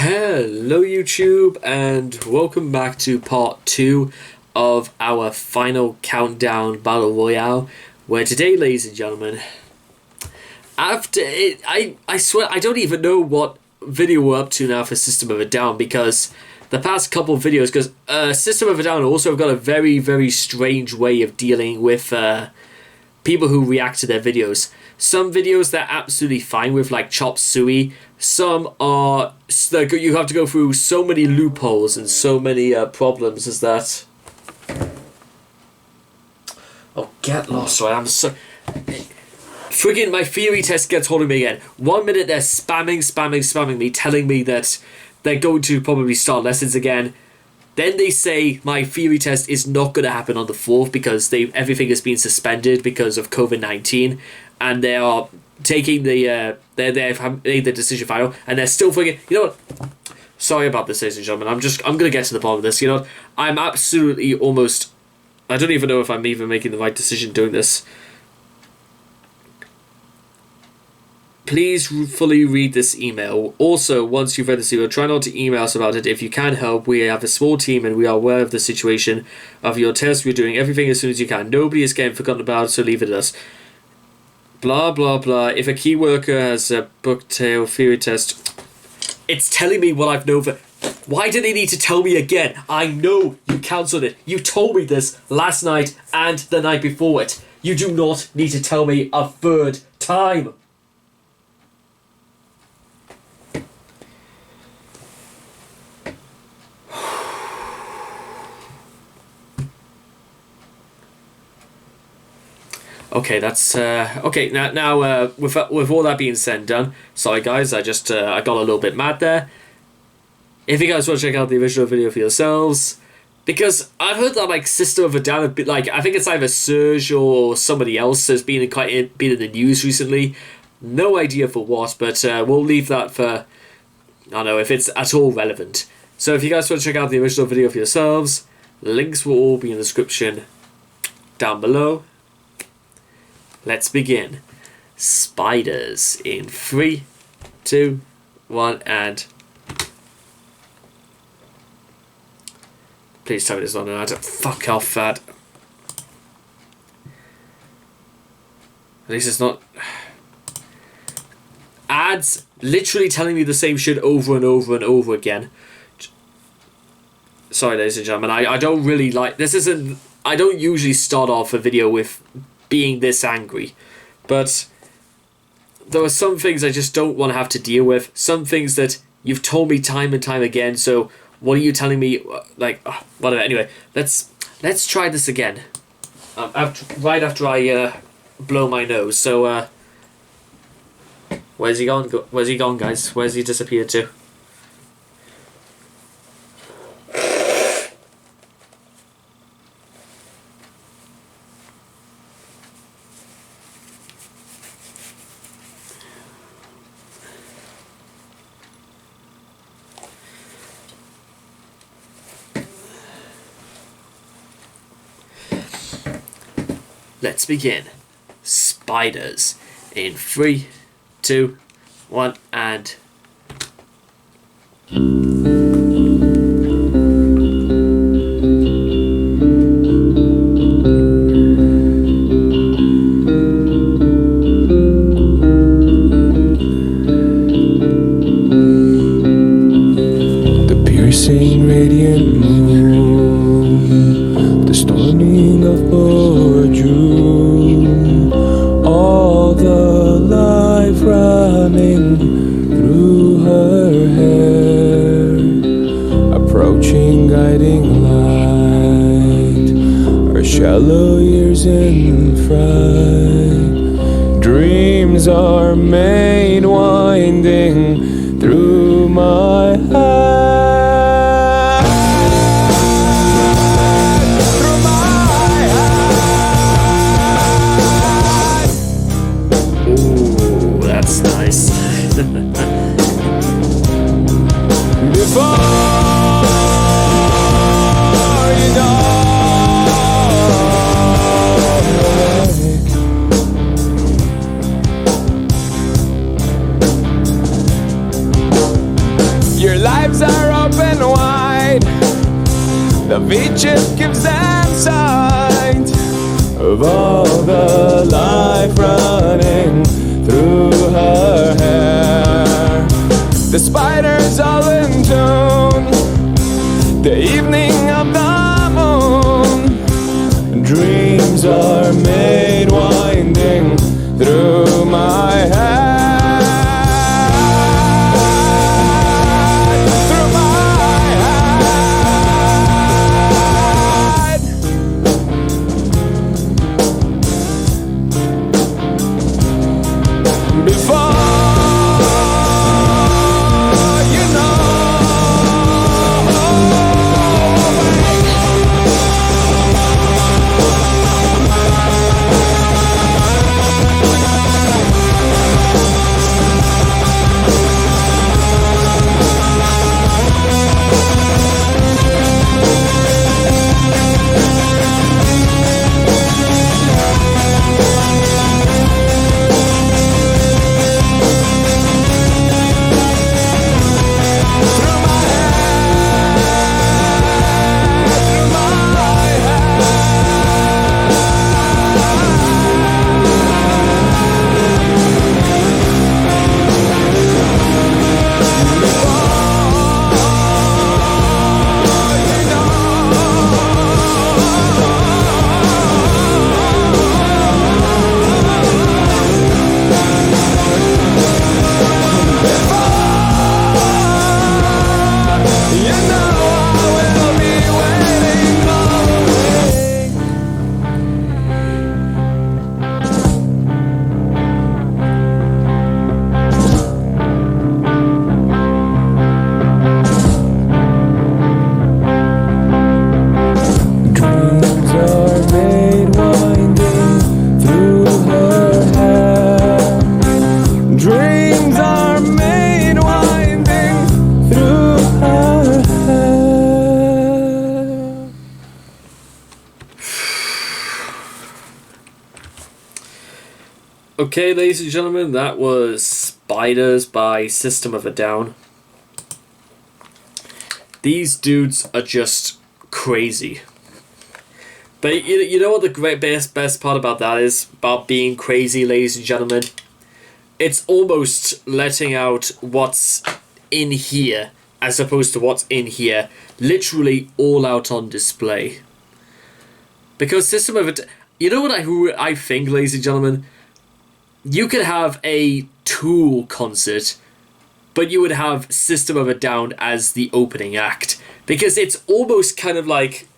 Hello YouTube and welcome back to part 2 of our final countdown battle royale, where today, ladies and gentlemen, after it, I swear I don't even know what video we're up to now for System of a Down, because the past couple of videos, because System of a Down also have got a very strange way of dealing with people who react to their videos. Some videos they're absolutely fine with, like Chop Suey. Some are, you have to go through so many loopholes and so many problems as that. Oh, get lost, right? I'm so... Friggin' my theory test gets hold of me again. 1 minute they're spamming me, telling me that they're going to probably start lessons again. Then they say my theory test is not going to happen on the 4th because everything has been suspended because of COVID-19, and they are taking the they've made the decision final, and they're still thinking, you know what? Sorry about this, ladies and gentlemen. I'm gonna get to the bottom of this. You know, I'm absolutely almost. I don't even know if I'm even making the right decision doing this. Please fully read this email. Also, once you've read this email, try not to email us about it. If you can help, we have a small team and we are aware of the situation of your test. We're doing everything as soon as you can. Nobody is getting forgotten about, so leave it at us. Blah, blah, blah. If a key worker has a booktail theory test, it's telling me what I've known for... Why do they need to tell me again? I know you cancelled it. You told me this last night and the night before it. You do not need to tell me a third time. Okay, that's okay. Now, with all that being said and done, sorry guys, I got a little bit mad there. If you guys want to check out the original video for yourselves, because I've heard that like System of a Down, a bit like, I think it's either Surge or somebody else has been in the news recently. No idea for what, but we'll leave that for, I don't know if it's at all relevant. So if you guys want to check out the original video for yourselves, links will all be in the description down below. Let's begin. Spiders in 3, 2, 1, and... Please tell me there's not an ad. Fuck off, that. At least it's not... Ads literally telling me the same shit over and over and over again. Sorry, ladies and gentlemen, I don't really like... This isn't... I don't usually start off a video with being this angry, but there are some things I just don't want to have to deal with. Some things that you've told me time and time again, so what are you telling me? Like, whatever. Anyway, let's try this again. Right after I blow my nose. So, where's he gone? Where's he gone, guys? Where's he disappeared to? Let's begin. Spiders in 3, 2, 1, and... The piercing radiant moon, the storming of June, all the life running through her hair, approaching guiding light, her shallow years in fright, dreams are made winding through my head. Your life Each gives insight of all the life running through her hair. The spiders all in tune, the evening of the moon. Dreams are made winding through my head. Okay, ladies and gentlemen, that was Spiders by System of a Down. These dudes are just crazy. But you know what the best part about that is? About being crazy, ladies and gentlemen? It's almost letting out what's in here, as opposed to what's in here, literally all out on display. Because System of a Down... You know what who I think, ladies and gentlemen? You could have a Tool concert, but you would have System of a Down as the opening act. Because it's almost kind of like...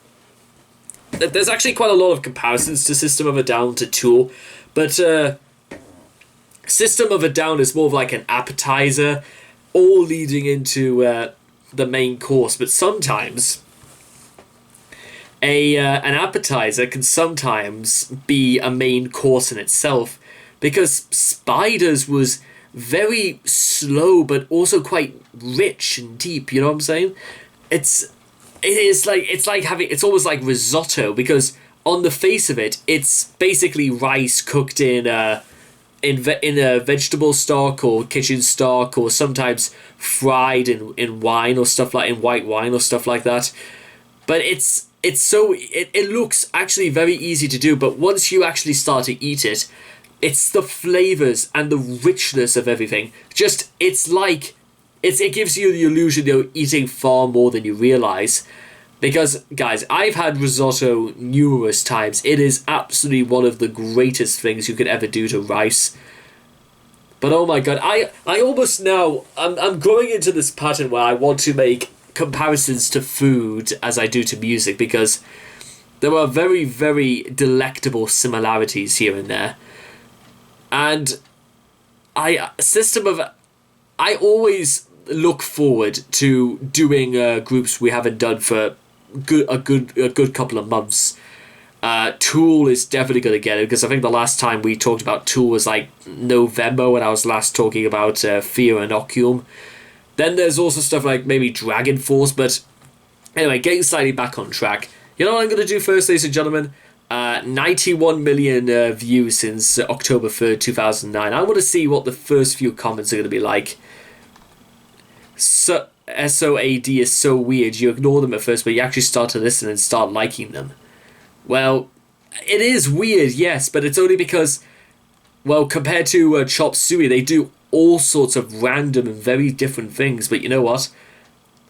There's actually quite a lot of comparisons to System of a Down to Tool, but System of a Down is more of like an appetizer, all leading into the main course. But sometimes an appetizer can sometimes be a main course in itself. Because Spiders was very slow, but also quite rich and deep. You know what I'm saying? It's almost like risotto, because on the face of it, it's basically rice cooked in a vegetable stock or kitchen stock, or sometimes fried in wine or stuff like in white wine or stuff like that. But it looks actually very easy to do. But once you actually start to eat it, it's the flavors and the richness of everything. It gives you the illusion you're eating far more than you realize. Because, guys, I've had risotto numerous times. It is absolutely one of the greatest things you could ever do to rice. But oh my god, I almost now, I'm growing into this pattern where I want to make comparisons to food as I do to music, because there are very, very delectable similarities here and there. And I always look forward to doing groups we haven't done for a good couple of months. Tool is definitely going to get it, because I think the last time we talked about Tool was like November, when I was last talking about Fear Inoculum. Then there's also stuff like maybe Dragon Force, but anyway, getting slightly back on track. You know what I'm going to do first, ladies and gentlemen? 91 million views since October 3rd, 2009. I want to see what the first few comments are going to be like. So, SOAD is so weird, you ignore them at first, but you actually start to listen and start liking them. Well, it is weird, yes, but it's only because, well, compared to Chop Suey, they do all sorts of random and very different things, but you know what?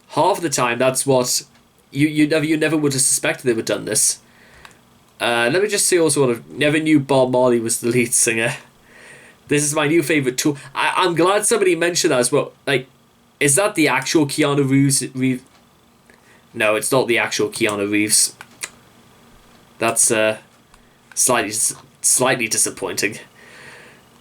Half the time, that's what you never would have suspected they would have done this. Let me just see also what I never knew Bob Marley was the lead singer. This is my new favourite tool. I'm glad somebody mentioned that as well. Like, is that the actual Keanu Reeves? No, it's not the actual Keanu Reeves. That's slightly disappointing.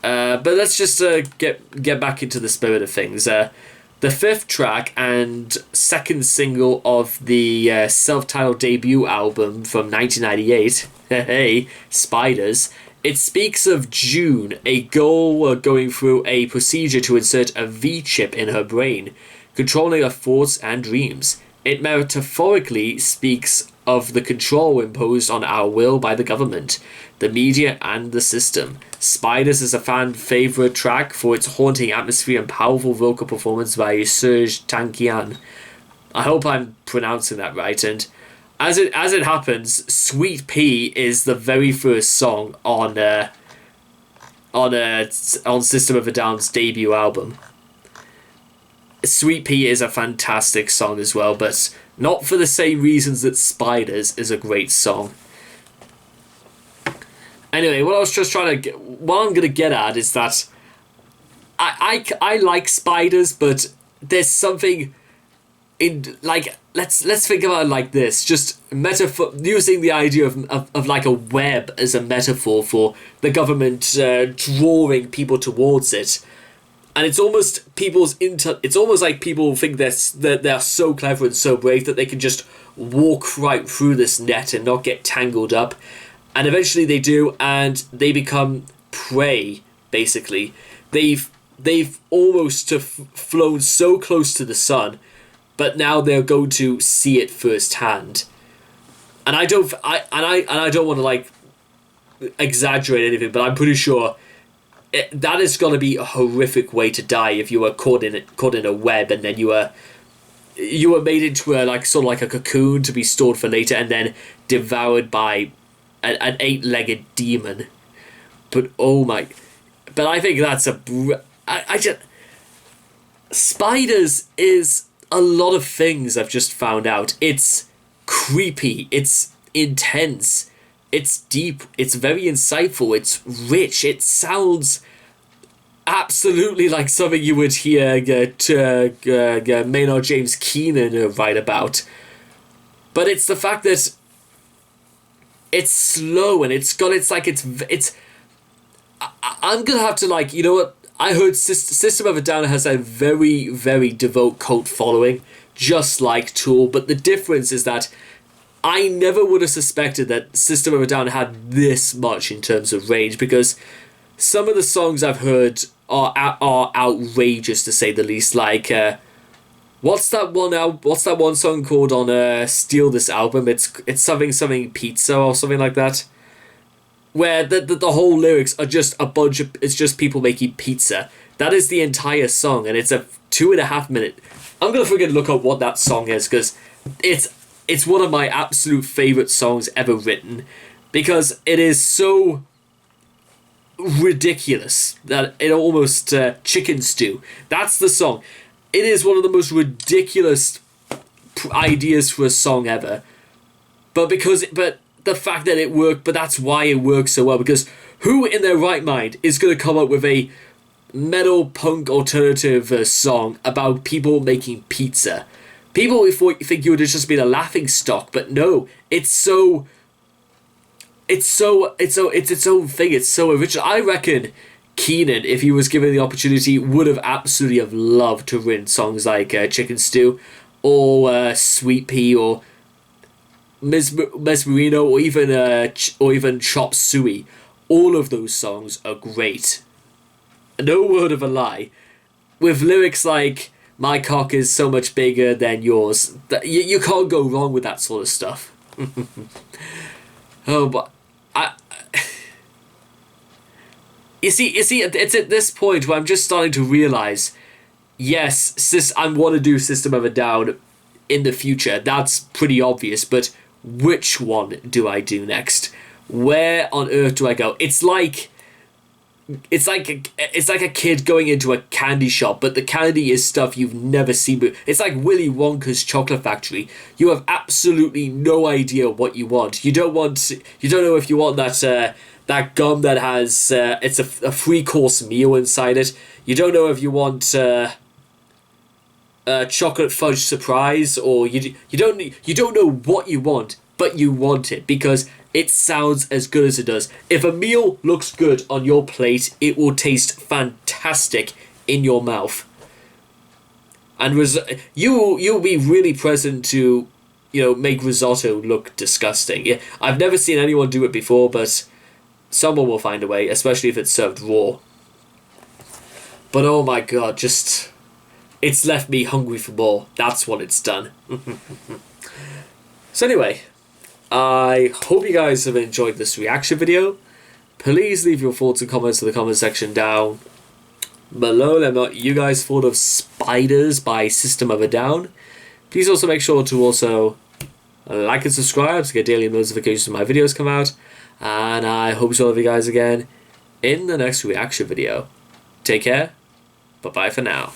But let's just get back into the spirit of things. The fifth track and second single of the self-titled debut album from 1998, hey, Spiders, it speaks of June, a girl going through a procedure to insert a V-chip in her brain, controlling her thoughts and dreams. It metaphorically speaks of the control imposed on our will by the government, the media, and the system. Spiders is a fan favourite track for its haunting atmosphere and powerful vocal performance by Serge Tankian. I hope I'm pronouncing that right. And as it happens, Sweet Pea is the very first song on System of a Down's debut album. Sweet Pea is a fantastic song as well, but not for the same reasons that Spiders is a great song. Anyway, what I'm gonna get at is that I like Spiders, but there's something in, like, let's think about it like this, just metaphor, using the idea of like a web as a metaphor for the government drawing people towards it. And it's almost it's almost like people think they're so clever and so brave that they can just walk right through this net and not get tangled up. And eventually they do, and they become prey, basically. They've almost flown so close to the sun, but now they're going to see it firsthand. And I don't want to like exaggerate anything, but I'm pretty sure that is going to be a horrific way to die if you were caught in a web, and then you were made into a sort of like a cocoon to be stored for later, and then devoured by an 8-legged demon. But I think that's Spiders is a lot of things I've just found out. It's creepy, it's intense, it's deep, it's very insightful, it's rich, it sounds absolutely like something you would hear Maynard James Keenan write about. But it's the fact that it's slow and I'm gonna have to, you know what? I heard System of a Down has a very, very devout cult following, just like Tool, but the difference is that I never would have suspected that System of a Down had this much in terms of range, because some of the songs I've heard are outrageous, to say the least. Like, what's that one song called on Steal This album? It's something pizza or something like that, where the whole lyrics are just it's just people making pizza. That is the entire song, and it's a 2.5 minute. I'm gonna freaking look up what that song is, because it's one of my absolute favorite songs ever written, because it is so ridiculous that it almost chicken stew. That's the song. It is one of the most ridiculous ideas for a song ever, but the fact that it worked, but that's why it works so well, because who in their right mind is going to come up with a metal punk alternative song about people making pizza? People would think you would have just been a laughing stock, but no, it's its own thing. It's so original. I reckon Keenan, if he was given the opportunity, would have absolutely have loved to write songs like Chicken Stew, or Sweet Pea, or Mesmerino, or even Chop Suey. All of those songs are great. No word of a lie. With lyrics like "My cock is so much bigger than yours," you can't go wrong with that sort of stuff. Oh, but you see, it's at this point where I'm just starting to realise yes, I want to do System of a Down in the future. That's pretty obvious, but which one do I do next? Where on earth do I go? It's like a kid going into a candy shop, but the candy is stuff you've never seen. It's like Willy Wonka's chocolate factory. You have absolutely no idea what you want. You don't know if you want that gum that has it's a 3-course meal inside it. You don't know if you want chocolate fudge surprise, or you don't know what you want, but you want it because it sounds as good as it does. If a meal looks good on your plate, it will taste fantastic in your mouth. And you'll be really present to, make risotto look disgusting. Yeah, I've never seen anyone do it before, but someone will find a way, especially if it's served raw. But oh my god, it's left me hungry for more. That's what it's done. So anyway, I hope you guys have enjoyed this reaction video. Please leave your thoughts and comments in the comment section down below. Let me know what you guys thought of Spiders by System of a Down. Please also make sure to also like and subscribe to get daily notifications when my videos come out. And I hope to see all of you guys again in the next reaction video. Take care. Bye-bye for now.